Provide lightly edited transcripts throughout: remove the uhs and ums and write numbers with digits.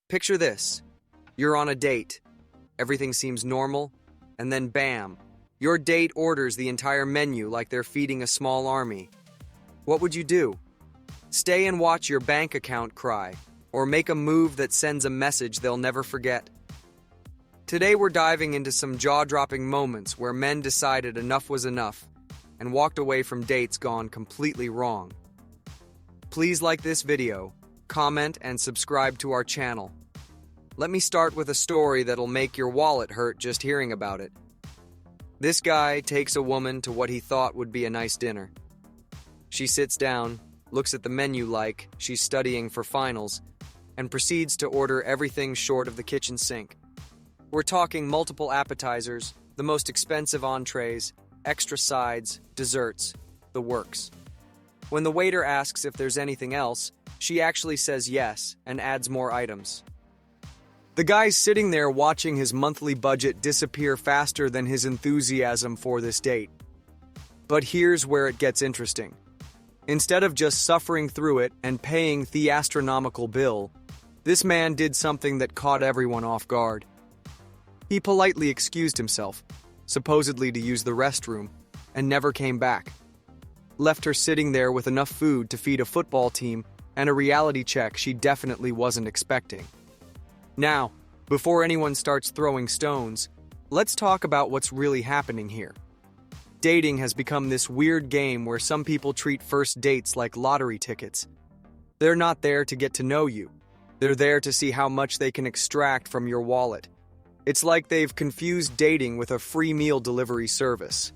Picture this. You're on a date. Everything seems normal, and then bam, your date orders the entire menu like they're feeding a small army. What would you do? Stay and watch your bank account cry, or make a move that sends a message they'll never forget? Today we're diving into some jaw-dropping moments where men decided enough was enough and walked away from dates gone completely wrong. Please like this video, comment, and subscribe to our channel. Let me start with a story that'll make your wallet hurt just hearing about it. This guy takes a woman to what he thought would be a nice dinner. She sits down, looks at the menu like she's studying for finals, and proceeds to order everything short of the kitchen sink. We're talking multiple appetizers, the most expensive entrees, extra sides, desserts, the works. When the waiter asks if there's anything else, she actually says yes and adds more items. The guy's sitting there watching his monthly budget disappear faster than his enthusiasm for this date. But here's where it gets interesting. Instead of just suffering through it and paying the astronomical bill, this man did something that caught everyone off guard. He politely excused himself, supposedly to use the restroom, and never came back. Left her sitting there with enough food to feed a football team and a reality check she definitely wasn't expecting. Now, before anyone starts throwing stones, let's talk about what's really happening here. Dating has become this weird game where some people treat first dates like lottery tickets. They're not there to get to know you. They're there to see how much they can extract from your wallet. It's like they've confused dating with a free meal delivery service.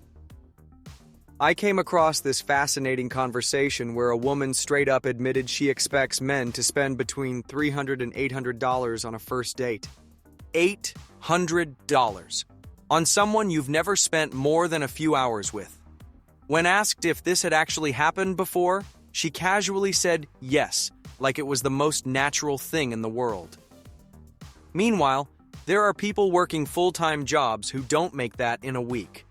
I came across this fascinating conversation where a woman straight up admitted she expects men to spend between $300 and $800 on a first date. $800 on someone you've never spent more than a few hours with. When asked if this had actually happened before, she casually said yes, like it was the most natural thing in the world. Meanwhile, there are people working full-time jobs who don't make that in a week.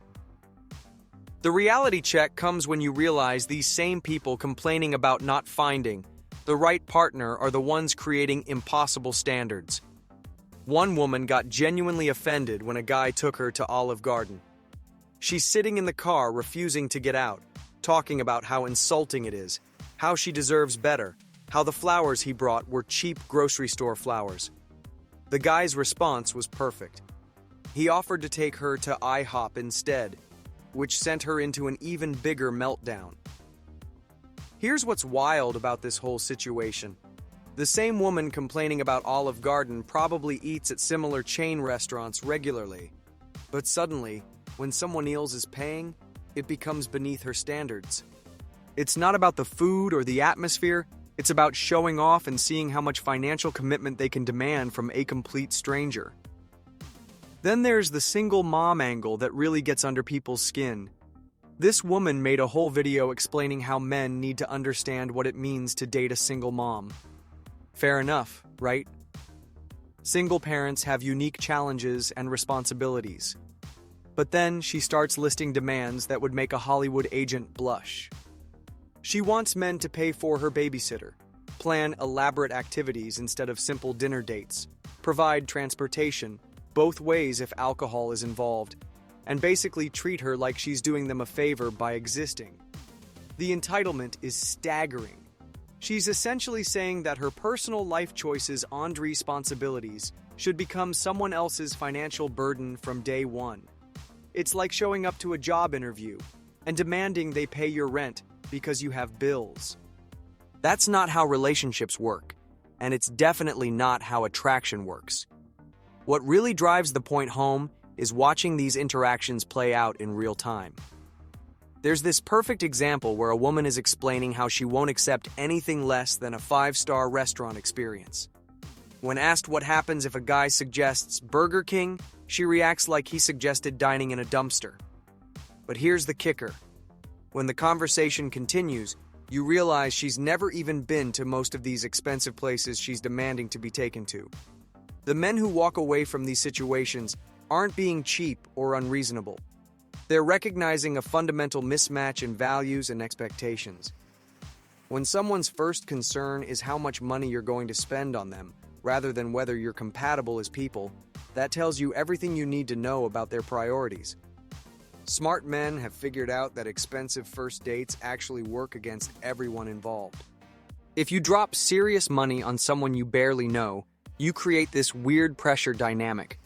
The reality check comes when you realize these same people complaining about not finding the right partner are the ones creating impossible standards. One woman got genuinely offended when a guy took her to Olive Garden. She's sitting in the car refusing to get out, talking about how insulting it is, how she deserves better, how the flowers he brought were cheap grocery store flowers. The guy's response was perfect. He offered to take her to IHOP instead, which sent her into an even bigger meltdown. Here's what's wild about this whole situation. The same woman complaining about Olive Garden probably eats at similar chain restaurants regularly. But suddenly, when someone else is paying, it becomes beneath her standards. It's not about the food or the atmosphere, it's about showing off and seeing how much financial commitment they can demand from a complete stranger. Then there's the single mom angle that really gets under people's skin. This woman made a whole video explaining how men need to understand what it means to date a single mom. Fair enough, right? Single parents have unique challenges and responsibilities. But then she starts listing demands that would make a Hollywood agent blush. She wants men to pay for her babysitter, plan elaborate activities instead of simple dinner dates, provide transportation, both ways if alcohol is involved, and basically treat her like she's doing them a favor by existing. The entitlement is staggering. She's essentially saying that her personal life choices and responsibilities should become someone else's financial burden from day one. It's like showing up to a job interview and demanding they pay your rent because you have bills. That's not how relationships work, and it's definitely not how attraction works. What really drives the point home is watching these interactions play out in real time. There's this perfect example where a woman is explaining how she won't accept anything less than a 5-star restaurant experience. When asked what happens if a guy suggests Burger King, she reacts like he suggested dining in a dumpster. But here's the kicker. When the conversation continues, you realize she's never even been to most of these expensive places she's demanding to be taken to. The men who walk away from these situations aren't being cheap or unreasonable. They're recognizing a fundamental mismatch in values and expectations. When someone's first concern is how much money you're going to spend on them, rather than whether you're compatible as people, that tells you everything you need to know about their priorities. Smart men have figured out that expensive first dates actually work against everyone involved. If you drop serious money on someone you barely know, you create this weird pressure dynamic.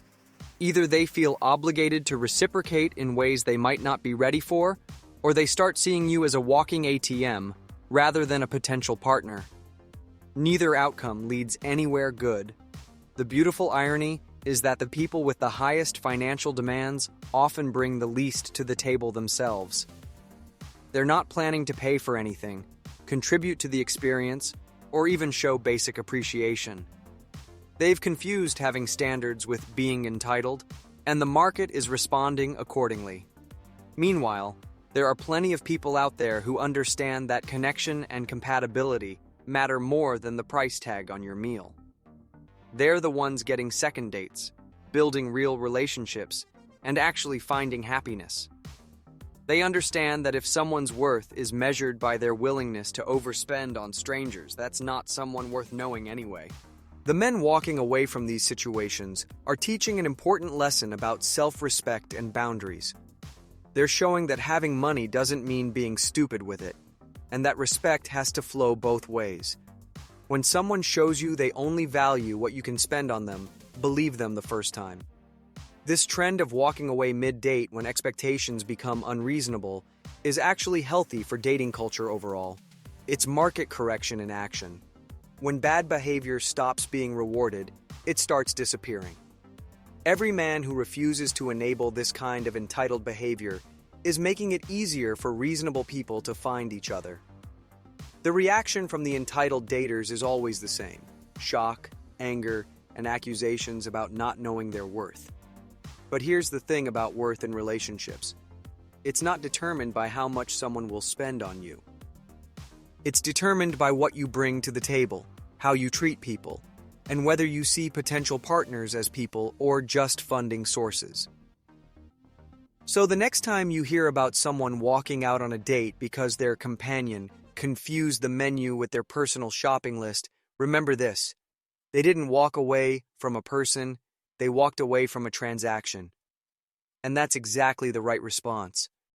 Either they feel obligated to reciprocate in ways they might not be ready for, or they start seeing you as a walking ATM rather than a potential partner. Neither outcome leads anywhere good. The beautiful irony is that the people with the highest financial demands often bring the least to the table themselves. They're not planning to pay for anything, contribute to the experience, or even show basic appreciation. They've confused having standards with being entitled, and the market is responding accordingly. Meanwhile, there are plenty of people out there who understand that connection and compatibility matter more than the price tag on your meal. They're the ones getting second dates, building real relationships, and actually finding happiness. They understand that if someone's worth is measured by their willingness to overspend on strangers, that's not someone worth knowing anyway. The men walking away from these situations are teaching an important lesson about self-respect and boundaries. They're showing that having money doesn't mean being stupid with it, and that respect has to flow both ways. When someone shows you they only value what you can spend on them, believe them the first time. This trend of walking away mid-date when expectations become unreasonable is actually healthy for dating culture overall. It's market correction in action. When bad behavior stops being rewarded, it starts disappearing. Every man who refuses to enable this kind of entitled behavior is making it easier for reasonable people to find each other. The reaction from the entitled daters is always the same: shock, anger, and accusations about not knowing their worth. But here's the thing about worth in relationships. It's not determined by how much someone will spend on you. It's determined by what you bring to the table, how you treat people, and whether you see potential partners as people or just funding sources. So the next time you hear about someone walking out on a date because their companion confused the menu with their personal shopping list, remember this: they didn't walk away from a person, they walked away from a transaction. And that's exactly the right response.